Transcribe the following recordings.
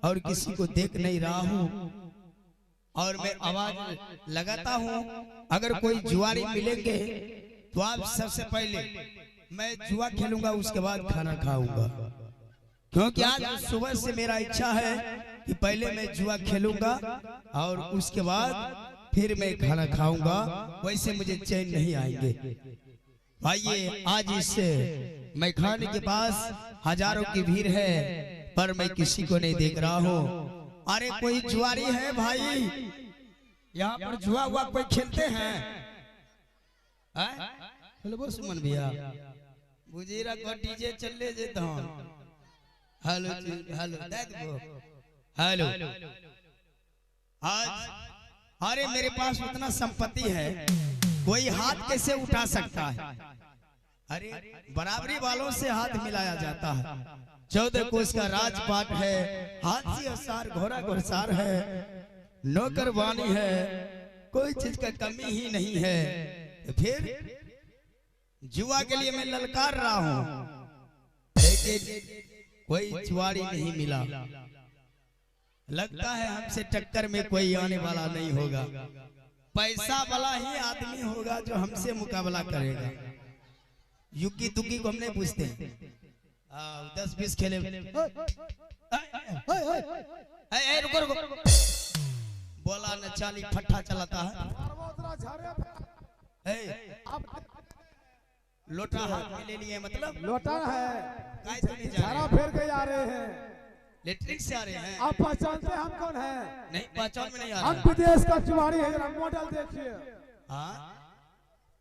और किसी को देख नहीं रहा हूँ और मैं आवाज लगाता हूँ। अगर कोई जुआरी मिलेंगे तो आप सबसे पहले मैं जुआ खेलूंगा, उसके बाद खाना खाऊंगा, क्योंकि आज सुबह से मेरा इच्छा है कि पहले मैं जुआ खेलूंगा और उसके बाद फिर मैं खाना खाऊंगा, वैसे मुझे चैन नहीं आएंगे। आइए, आज इस मैं खाने के पास हजारों की भीड़ है पर मैं किसी को नहीं देख रहा हूँ। अरे कोई जुआरी है भाई, यहाँ पर जुआ हुआ कोई खेलते हैं? हेलो सुमन भैया, बुजीरा को डीजे चले जेता हूं। Hello hello hello. आज अरे मेरे पास उतना संपत्ति है, कोई हाथ कैसे उठा सकता है? अरे बराबरी वालों से हाथ मिलाया जाता है। 14 कोस का राजपाट है, हाथी असार घोड़ा घुड़सार है, नौकरवानी है, कोई चीज का कमी ही नहीं है। फिर जुआ के लिए मैं ललकार रहा हूँ, लेकिन कोई जुआरी नहीं मिला। लगता है हमसे टक्कर में कोई आने वाला नहीं होगा, पैसा वाला ही आदमी होगा जो हमसे मुकाबला करेगा। युकी तुकी को हम नहीं पूछते, 10-20 खेले। रुको रुको, बोला न चाली फट्टा चलाता है। लोटा हाथ में ले लिए, मतलब लोटा है, झाड़ा फेर के आ रहे हैं, लेट्रिक से आ रहे हैं। आप पहचानते हैं हम कौन है? नहीं, पहचान में नहीं आ हम रहा। विदेश का जुआरी है, जरा मॉडल देखिए। हाँ,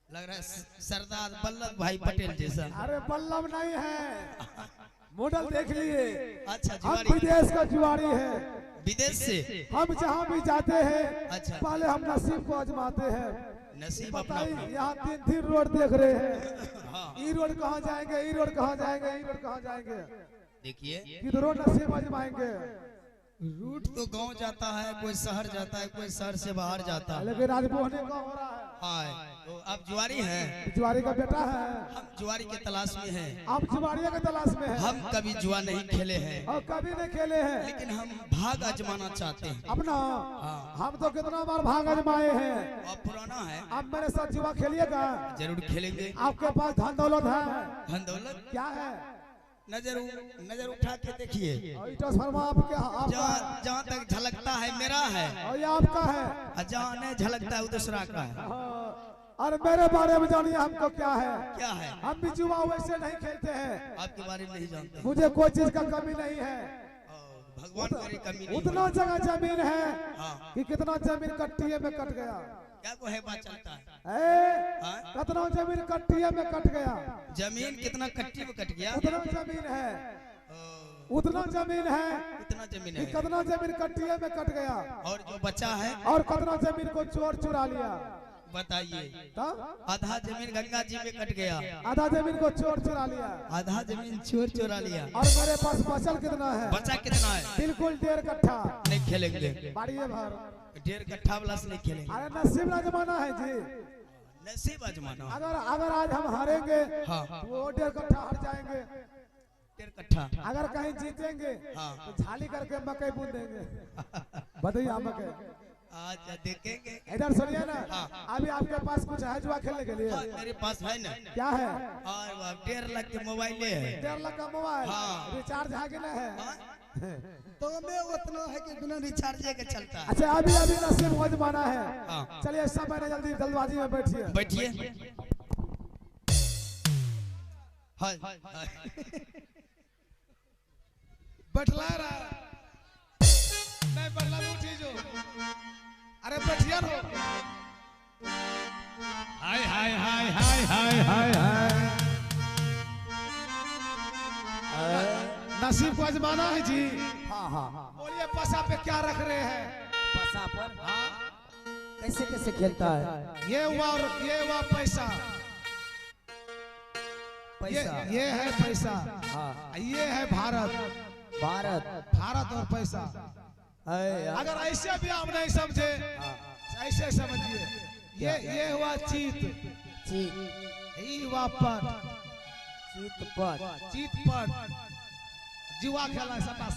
लग रहा है सरदार वल्लभ भाई पटेल जैसा। अरे वल्लभ नहीं है, मॉडल देख लिए। अच्छा, हम विदेश का जुआरी है, विदेश से। हम जहाँ भी जाते हैं अच्छा, पहले हम नसीब को आजमाते हैं। नसीब अपना। यहाँ 3 रोड देख रहे हैं। हाँ। ई रोड कहाँ जाएंगे, ई रोड कहाँ जाएंगे, ई रोड कहाँ जाएंगे? देखिए किधरों नसीब आजमाएंगे। रूट तो गांव जाता है, कोई शहर जाता है, कोई शहर से बाहर जाता है, लेकिन आज बोहने का हो रहा है। हाँ, तो आप जुआरी हैं? जुआरी का बेटा है। हम जुआरी के तलाश में हैं। आप जुआरी के तलाश में हैं? हम कभी जुआ नहीं खेले हैं और कभी नहीं खेले हैं, लेकिन हम भाग आजमाना चाहते हैं अपना। हाँ। हम तो कितना बार भाग आजमाए हैं। और पुराना है। आप मेरे साथ जुआ खेलिएगा? जरूर खेलेंगे। आपके पास धन दौलत है? धन दौलत क्या है? नजर उठा के देखिए, जहाँ तक झलकता है मेरा है, और ये आपका है। जहाँ नहीं झलकता है वो दूसरा का है। और मेरे बारे में जानिए हमको क्या है? क्या है? हम भी जुआ वैसे नहीं खेलते हैं। आपके बारे में नहीं जानते? मुझे कोई चीज का कमी नहीं है, भगवान करे कमी नहीं। उतना जगह जमीन है। हाँ। कि कितना जमीन कट्टिए में कट गया। क्या को है बात चलता है? कितना जमीन कट्टिए में कट गया। जमीन कितना कट्टी में कट गया? उतना जमीन है, उतना जमीन है, इतना जमीन है। कितना जमीन कट्टिए में कट गया। और जो बचा है? और कितना जमीन को चोर चुरा लिया। बताइए। आधा जमीन गंगा जी में कट गया, आधा जमीन को चोर चुरा लिया, आधा जमीन चोर चुरा लिया। और मेरे पास बचल कितना है? बचा कितना है? बिल्कुल 1.5 कट्ठा। नहीं खेलेंगे, बाड़िए भर 1.5 कट्ठा वाला से नहीं खेलेंगे। अरे नसीब आजमाना है जी, नसीब आजमाना। अगर आज हम हारेंगे हाँ, वो 1.5 कट्ठा हार जाएंगे। 1.5 कट्ठा। अगर कहीं जीतेंगे तो झाली करके मकई बूंद देंगे। बताइए मकई आज देखेंगे। इधर सुनिए ना। अभी आपके पास कुछ है जुआ खेलने के लिए? मेरे पास है ना। क्या है? और 1.5 लाख के मोबाइल है। 1.5 लाख का मोबाइल? हाँ। रिचार्ज है कि नहीं है? तो मैं उतना है कि बिना रिचार्ज के चलता है। अच्छा, अभी नसीब आजमाना है। हाँ। चलिए सब मैंने जल्दबाजी में बैठिए। बैठिए। बैठला रहा नहीं, बैठला उठी जो। अरे बैठिए रो। हाय हाय हाय हाय हाय हाय हाय। नसीब को आजमाना है जी। हाँ हाँ हाँ। बोलिए पसा पे क्या रख रहे हैं? पसा पर? हाँ। कैसे कैसे खेलता है? ये हुआ पैसा। ये है पैसा। हाँ। ये है भारत और पैसा। अगर ऐसे भी आप नहीं समझे, ऐसे समझिए। ये हुआ चीत, ये हुआ चीत पट जुआ खेला सटा।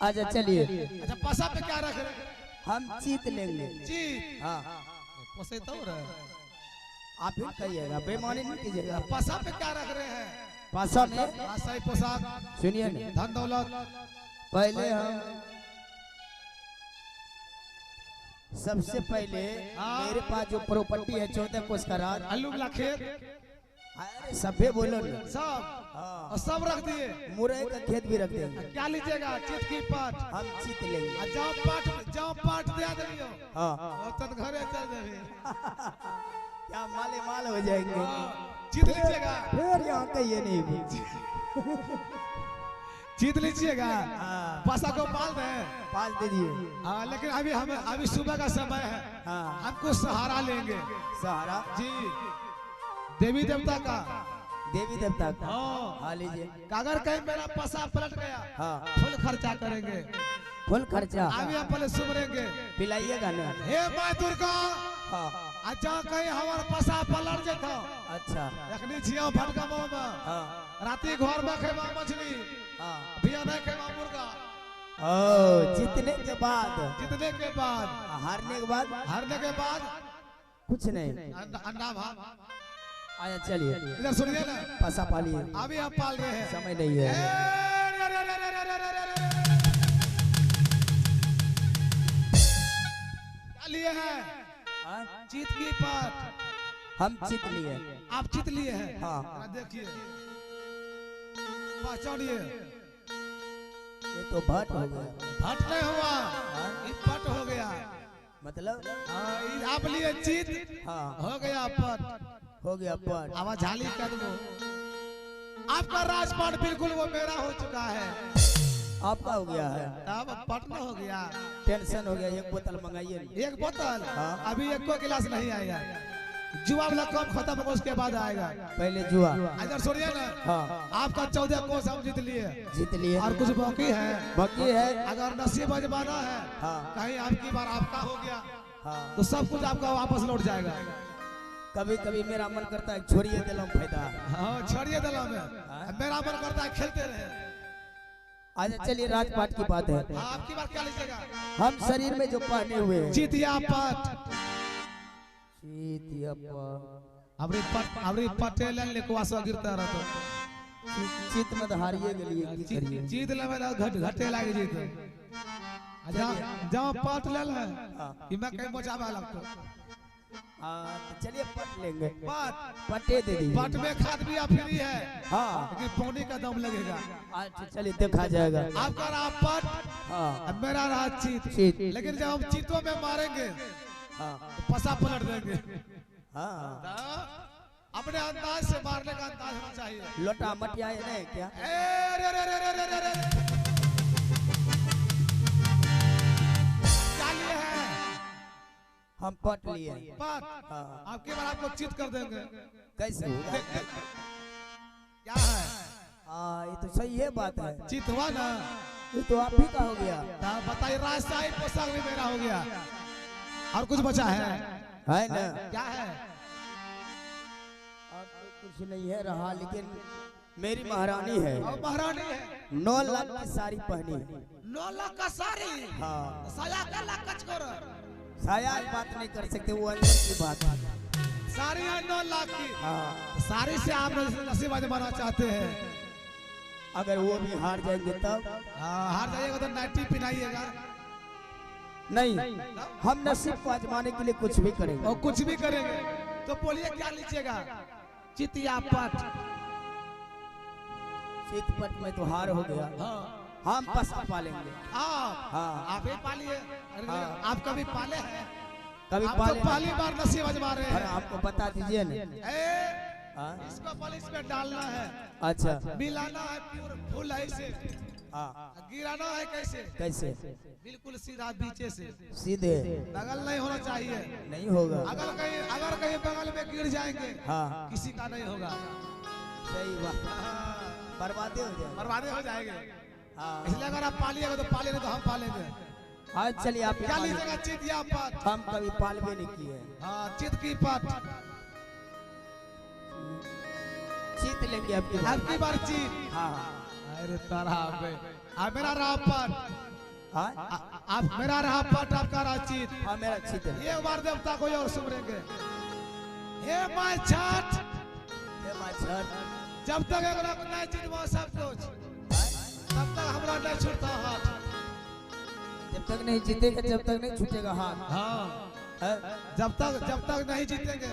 अच्छा चलिए अच्छा पसा पे क्या रख रहे हैं? हम चीत लेंगे। चीत। हाँ पसे तो रहे। आप ही कहिएगा, बेईमानी नहीं कीजिएगा। पसा पे क्या रख रहे हैं? पासा में सही पोशाक, सुनिए ना, धन दौलत। पहले हम सबसे पहले मेरे पास जो प्रॉपर्टी है 14 कोस का राज, आलू वाला खेत अरे सभे बोलो ना, सब हाँ और सब रख दिए। मुरई का खेत भी रख देंगे। क्या लीजिएगा? चीत की पाट। हम चीत लेंगे। जाओ पाट दे दियो हाँ और तब घरे चल देबे। क्या माले माल हो जाएंगे। चीत लीजिएगा? फिर यहाँ कहिए नहीं भी। चीत लीजिएगा? हाँ पासा को पाल दे। पाल दीजिए। हाँ लेकिन अभी सुबह का समय है। हाँ हमको सहारा लेंगे सहारा जी, देवी देवता का। देवी देवता का। हाँ हाँ लीजिए। अगर कहीं मेरा पसा पलट गया हाँ फुल खर्चा करेंगे। फुल खर्चा अभी हम पहले सुमरेंगे, पिलाइएगा ना। हे माँ दुर्गा, हाँ अच्छा कहीं हमार पसा पलट जेतो। अच्छा एखनी छियो भटका में हाँ राती घर में खेबा मछली, हाँ बिया नहीं खेबा मुर्गा। ओ जीतने के बाद, जीतने के बाद, हारने के बाद हारने के बाद कुछ नहीं। अंडा भात। आया चलिए इधर सुनिए ना, पसा पालिए, अभी हम पाल रहे हैं। समय नहीं है। क्या लिए हैं? हाँ? चीत की पाट। हम जीत लिए। आप जीत लिए हैं? हाँ जरा देखिए, पहचानिए। ये तो भट हो गया। भट नहीं हुआ, ये पट हो गया। मतलब हाँ, ये आप लिए चीत, हाँ हो गया पट। हो गया पट। आवाज झाली कर दो। आपका राजपाट बिल्कुल वो मेरा हो चुका है। आपका हो गया है। अब पट न हो गया। टेंशन हो गया। एक बोतल मंगाइए ना। एक बोतल? हाँ। अभी एक को गिलास नहीं आएगा। जुआ वाला कम खत्म होगा उसके बाद आएगा। पहले जुआ। इधर सुनिए ना, हाँ आपका 14 कोस हम जीत लिए जीत लिए। और कुछ बाकी है। बाकी है। अगर नसीब आजमाना है, हाँ कहीं आपकी बार आपका हो गया हाँ। तो सब कुछ आपका वापस लौट जाएगा। कभी कभी मेरा मन करता है छोड़िए दिलम फायदा। हाँ छोड़िए दला में, मेरा मन करता है खेलते रहे। अच्छा चलिए राजपाट की बात है। हाँ, आपकी बार क्या लीजिएगा? हम शरीर में जो पहने हुए हैं जीतिया पट। चीतिया पट। अबरी पटेल लिखवा सो गिरता रहता। चित में तो हारिए गेलिए, की करिए। जीत लेवे ना घटे लागे जीत। जाओ पट लेल है कि मैं कहीं मोचावा लगतो। हाँ तो चलिए पट लेंगे। पट पटे दे दीजिए। पट में खाद भी फ्री है, हाँ लेकिन पानी का दाम लगेगा। अच्छा चलिए देखा जाएगा। आपका रहा पट, हाँ मेरा रहा चीत। चीत। लेकिन जब हम चीतों में मारेंगे हाँ तो पसा पलट देंगे। हाँ। तो अपने अंदाज से मारने का अंदाज होना चाहिए। लोटा मटिया है नहीं क्या? ए, रे, रे, रे, रे, रे, रे, रे। क्या लिए हैं? हम पट लिए। पट। हाँ आपके बार आपको चीत कर देंगे। कैसे होगा? क्या है? हाँ ये तो सही है बात है। चीत हुआ ना? ये तो आप ही का हो गया। तो बताइए, राजशाही पोशाक भी मेरा हो गया। और कुछ बचा है? है ना? क्या है? अब तो कुछ नहीं है रहा, लेकिन मेरी महारानी है। और महारानी है 9 लाख की साड़ी पहनी। 9 लाख का साड़ी। हाँ साया का लाख कच कर। साया बात नहीं कर सकते, वो अंदर की बात है। साड़ी है 9 लाख की। हाँ साड़ी से आप नसीब आजमाना चाहते हैं? अगर वो भी हार जाएंगे तब? हार जाइएगा तो नाइटी पिनाइएगा। नहीं, हम नसीब को आजमाने के लिए कुछ भी करेंगे। और कुछ भी करेंगे तो बोलिए क्या लीजिएगा? चितिया पट। चित पट में तो हार हो गया। हाँ हम पसा पालेंगे। हाँ आप ही पालिए। अरे हाँ। आप कभी पाले हैं? कभी आप पाले तो पहली बार नसीब आजमा रहे अरे हैं। आपको बता दीजिए ना। ए, हाँ? इसको पॉलिश में डालना है, अच्छा मिलाना है, प्योर फुल है इसे, हाँ गिराना है कैसे? कैसे? बिल्कुल सीधा बीचे से, सीधे बगल नहीं होना चाहिए। नहीं होगा। अगर कहीं बगल में गिर जाएंगे हाँ किसी का नहीं होगा। सही बात। बर्बादे हो जाए। बर्बादे हो जाएंगे। हाँ इसलिए अगर आप पालिएगा तो पालेंगे तो हम पालेंगे। हाँ चलिए आप क्या लीजिएगा? चितिया पट। हम कभी पालवे नहीं किए। हाँ चित की पट। जीत लेंगे आपकी बार। आपकी बार चीत। हाँ अरे तारा आप मेरा रहा पट, हाँ आप मेरा रहा पट, आपका राचित। हाँ मेरा चित है। ये बार देवता कोई और सुमरेंगे। हे माय छठ, हे माय छठ, जब तक एक लोग नहीं चिन्ह सब कुछ, तब तक हमरा नहीं छूटता हाथ। जब तक नहीं जीतेगा, जब तक नहीं छूटेगा हाथ। हाँ, है? जब तक नहीं जीतेंगे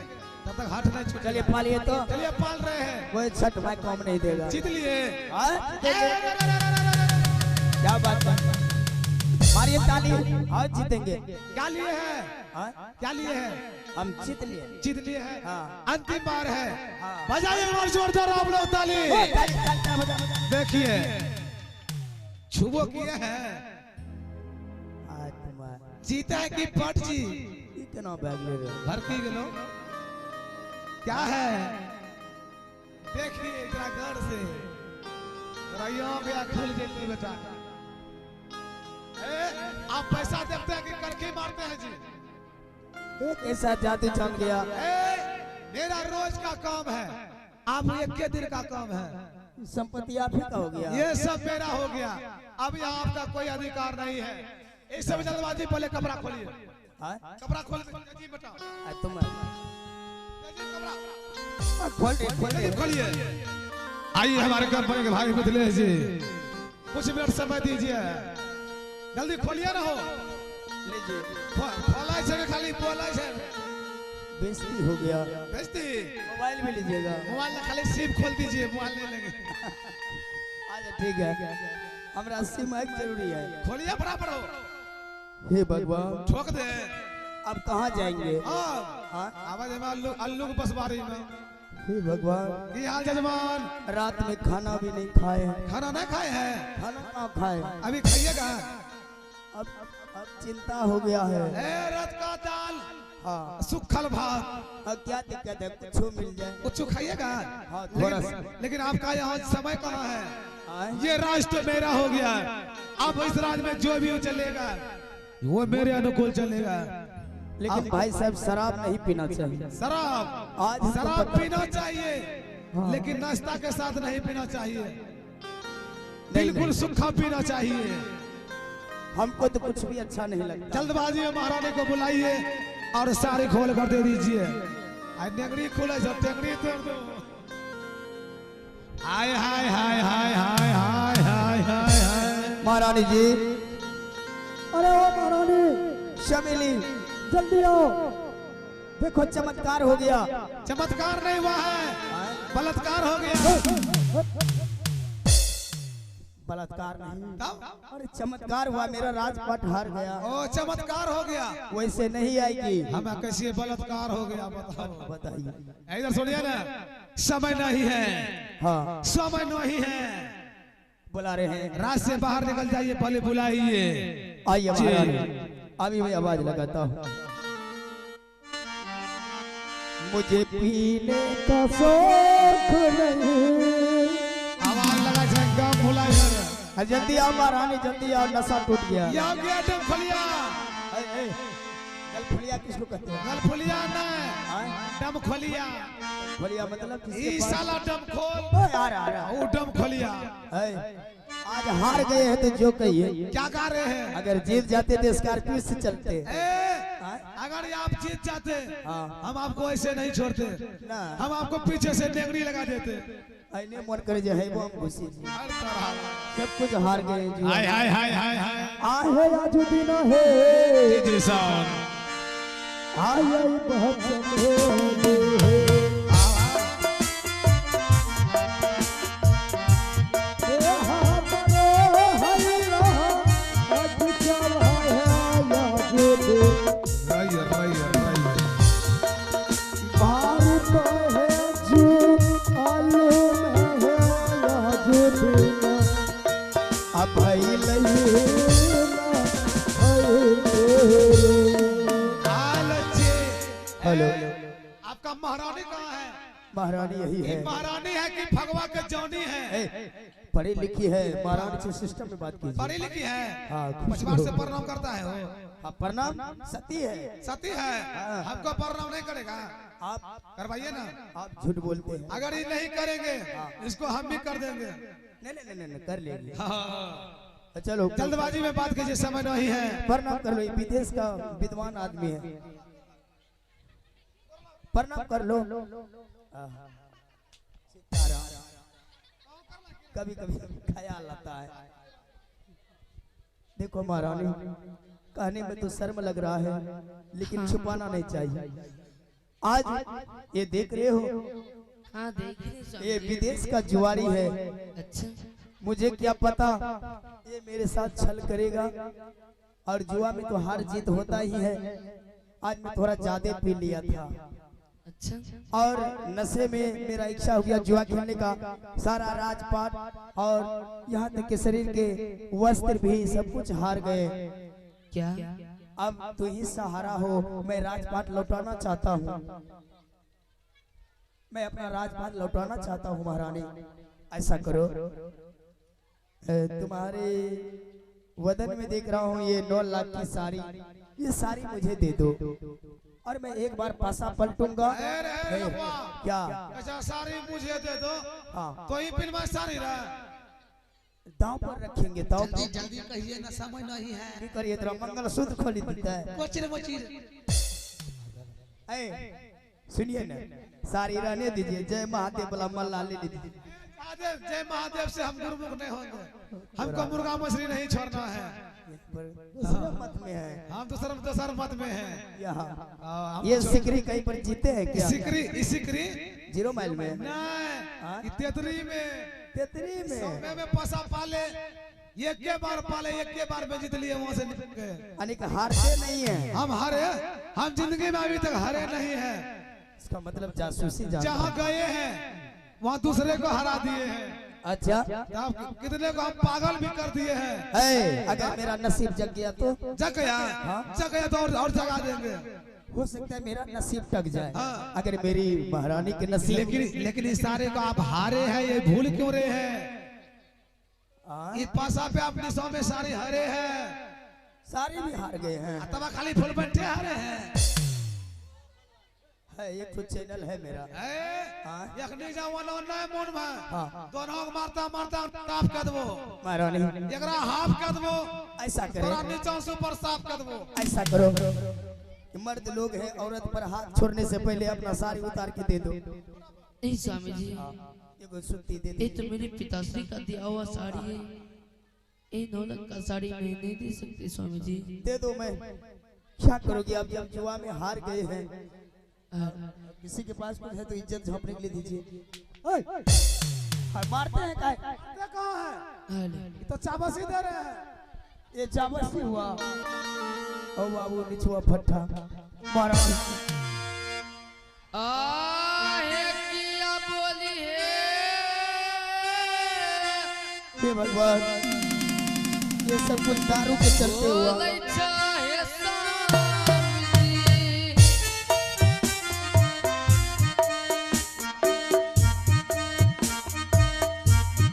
तब तक हाथ नहीं छूटेगा। चलिए पालिए तो। चलिए पाल रहे हैं। वो छठ भाई कम नहीं देगा। जीत लिए। हाँ? क्या बात है? मारिए ताली। हाँ जीतेंगे। क्या लिए हैं? हाँ? क्या लिए हैं? हम जीत लिए। जीत लिए हैं। हाँ। अंतिम बार है। हाँ। बजाइए एक बार जोरदार आप लोग ताली। देखिए छुबो किए हैं। जीता है कि पट जी? इतना बैग ले रहे हो। भर की गेलो क्या है? देखिए इतना गौर से रैयों गया खुल जेती बेटा। आप पैसा देते हैं कि करके मारते हैं जी? एक ऐसा जादू जम गया। मेरा रोज का काम है, आप एक के दिन का काम है। संपत्ति आप ही का हो गया। ये सब मेरा हो गया, अब यहाँ आपका कोई अधिकार नहीं है। इस सब जल्दबाजी, पहले कपड़ा खोलिए। हाँ? कपड़ा खोल जी बेटा। तुम कपड़ा खोल दे। खोलिए। आइए हमारे कंपनी के भाई मिथिलेश जी, कुछ मिनट समय दीजिए। जल्दी खोलिए ना हो। लीजिए। खोला से खाली बोला से बेइज्जती हो गया। बेइज्जती। मोबाइल भी लीजिएगा। मोबाइल में खाली सिम खोल दीजिए, मोबाइल नहीं लेंगे। अच्छा ठीक है, हमरा सिम एक जरूरी है। खोलिए बराबर हो। हे भगवान, ठोक दे। अब कहाँ जाएंगे? हाँ, आवाज में अल्लू की बसबारी में। हे भगवान, की हाल जजमान? रात में खाना भी नहीं खाए हैं। खाना नहीं खाए हैं? खाना कहाँ खाए? अभी खाइएगा। अब चिंता हो गया है। रत का दाल, हाँ, सुखल भात। अब क्या दिक्कत है? कुछ मिल जाए। कुछ खाइएगा। हाँ, थोड़ा सा। लेकिन आपका यहाँ समय कहाँ है? हाँ? ये राष्ट्र मेरा हो गया। अब इस राज में जो भी चलेगा वो मेरे अनुकूल चलेगा। लेकिन भाई साहब शराब नहीं पीना चाहिए। शराब आज शराब पीना चाहिए, लेकिन नाश्ता के साथ नहीं पीना चाहिए। बिल्कुल सूखा पीना चाहिए। हमको तो कुछ भी अच्छा नहीं लगता। जल्दबाजी में महारानी को बुलाइए और सारे खोल कर दे दीजिए। नेगड़ी खोले सब टेंगड़ी तोड़ दो। हाय हाय हाय हाय हाय हाय हाय हाय हाय। महारानी जी, अरे ओ महारानी शमीली, जल्दी आओ, देखो चमत्कार हो गया। चमत्कार नहीं हुआ है, बलात्कार हो गया। बलात्कार नहीं, तब? अरे चमत्कार हुआ, मेरा राजपाट हार गया। ओ चमत्कार हो गया। वैसे नहीं आएगी। हमें कैसे बलात्कार हो गया बताओ? बताइए। इधर सुनिए ना, समय नहीं है। हाँ, समय नहीं है। बुला रहे हैं। रात से बाहर निकल जाइए, पहले बुलाइए। आइए महारानी, अभी मैं आवाज लगाता हूँ। मुझे पीने का शौक नहीं। आवाज लगा गम भुलाई है। जल्दी आओ महारानी, जल्दी आओ, नशा टूट गया। यहाँ गया डमफलिया। गलफलिया किसको कहते हैं? गलफलिया नहीं, डमखलिया। फलिया मतलब किसके ई पास? साला डमखोल। यार यार, वो डमखलिया। आज हार गए हैं तो जो कहिए। क्या गा रहे हैं? अगर जीत जाते तो स्कॉर्पियो से चलते। अगर आप जीत जाते, हाँ। हम आपको ऐसे नहीं छोड़ते ना। हम आपको पीछे से नेगड़ी लगा देते। आईने मन करे जो है वो हम घुसी। हर तरह सब कुछ हार गए जी। हाय हाय हाय हाय हाय। आहे आज दिन है, जी साहब। आए बहुत संभोले है। हेलो, आपका महारानी कहाँ है? महारानी यही है। महारानी है कि भगवा के जौनी है? पढ़ी लिखी है महारानी से सिस्टम में बात कीजिए। पढ़ी लिखी है। हाँ, परिवार से प्रणाम करता है वो। हाँ, प्रणाम सती है। सती है। हमको प्रणाम नहीं करेगा? आप करवाइए ना। आप झूठ बोलते हैं। अगर ये नहीं करेंगे इसको हम भी कर देंगे। नहीं नहीं नहीं नहीं, कर लेंगे। हाँ। चलो जल्दबाजी में बात कीजिए, समय नहीं है। प्रणाम कर लो, ये विदेश का विद्वान आदमी है, प्रणाम कर लो। कभी कभी ख्याल आता है। देखो महारानी, कहने में तो शर्म लग रहा है, लेकिन छुपाना नहीं चाहिए। आज ये देख रहे हो, हाँ देख रहे ये विदेश का जुआरी है। अच्छा मुझे क्या पता ये मेरे साथ छल करेगा, और जुआ में तो हार जीत होता ही है। आज मैं थोड़ा ज्यादा पी लिया था, अच्छा और नशे में मेरा इच्छा हो गया जुआ खेलने का। सारा राजपाट और यहाँ तक के शरीर के वस्त्र भी सब कुछ हार गए। क्या अब तू ही सहारा हो, मैं राजपाट लौटाना चाहता हूँ, मैं अपना राजपाट लौटाना चाहता हूँ महारानी। ऐसा करो, तुम्हारे वदन में देख रहा हूँ ये 9 लाख की साड़ी, ये साड़ी मुझे दे दो, और मैं एक बार पासा पलटूंगा। क्या अच्छा साड़ी मुझे दे दो। हाँ, तो ही पिनवा साड़ी रहा। दांव पर रखेंगे दांव जल्दी जल्दी कहिए ना, समय नहीं है। की करिए, तेरा मंगलसूत्र खोली देता है। कोचिर मोचिर सुनिए ना, साड़ी रहने दीजिए, जय महादेव बोला मल्ला ले लीजिए। महादेव, जय महादेव से हम गुरुमुख नहीं होंगे, हमको मुर्गा मछली नहीं छोड़ना है। दूसरे मत में है, हम दूसर मत में हैं। यहाँ ये सिकरी कहीं पर जीते हैं क्या? सिकरी 0 माइल में नहीं, तेतरी में, तेतरी में सौंपे में पसा पाले, एक के बार पाले, एक के बार में जीत लिए, वहां से निकल गए। अनेक हारते नहीं है हम हारे, हम जिंदगी में अभी तक हारे नहीं है। इसका मतलब जासूसी जानते जहाँ हैं। गए हैं वहाँ दूसरे को हरा दिए हैं। अच्छा, आप कितने को हम पागल भी कर दिए हैं। अगर मेरा नसीब जग गया तो जग गया, जग गया तो और जगा देंगे। हो सकता है मेरा नसीब टक जाए। हाँ। अगर मेरी महारानी के नसीब, लेकिन इस सारे को आप हारे हैं, ये भूल क्यों रहे हैं? ये पासा पे अपने सौ में सारे हारे हैं, सारे भी हार गए हैं। तब खाली फुल बैठे हारे हैं। एक तो चैनल है मेरा, यखनी जावलो नहीं मन में, हाँ। दोनों मारता मारता काफ कर दो, महारानी एकरा हाफ कर दो, ऐसा तोरा करो, नीचा से ऊपर साफ कर दो। ऐसा करो, मर्द लोग हैं, औरत पर हाथ छोड़ने से पहले अपना साड़ी उतार के दे दो। नहीं स्वामी जी, एगो सुत्ती दे ये दो। तो मेरे पिताश्री का दिया हुआ साड़ी है, ये 9 लाख का साड़ी मैं नहीं दे सकती स्वामी जी। दे दो, मैं क्या करोगे? आप जब जुआ में हार गए हैं, किसी के पास कुछ है तो इज्जत झांपने के लिए दीजिए। मारते हैं काय? ये कहाँ है? हाले। तो चाबसी दे रहे हैं। ये चाबसी हुआ। ओ बाबू निचुआ फट्टा महारानी, आहे किया बोली है, हे भगवान, ये सब कुछ दारू के चलते हुआ। बोले चाहे स्वामी जी,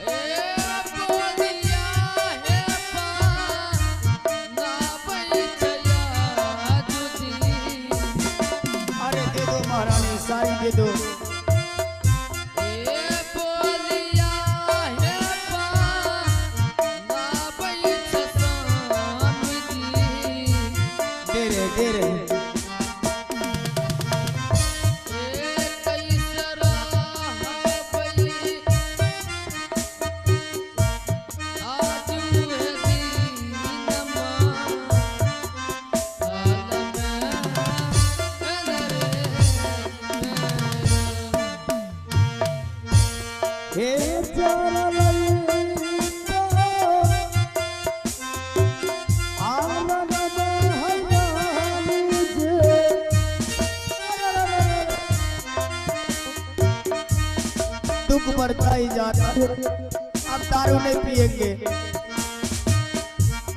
ए बोलिया है ना बैठया जुदी। अरे दे दो महारानी, साड़ी दे दो। दे रहे दुख बढ़ता ही जाता है। अब दारू नहीं पिएंगे,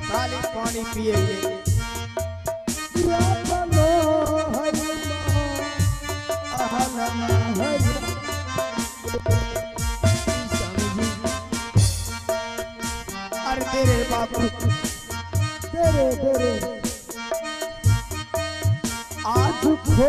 खाली पानी पिएंगे। अरे दे रे बाबू, दे रे आज खो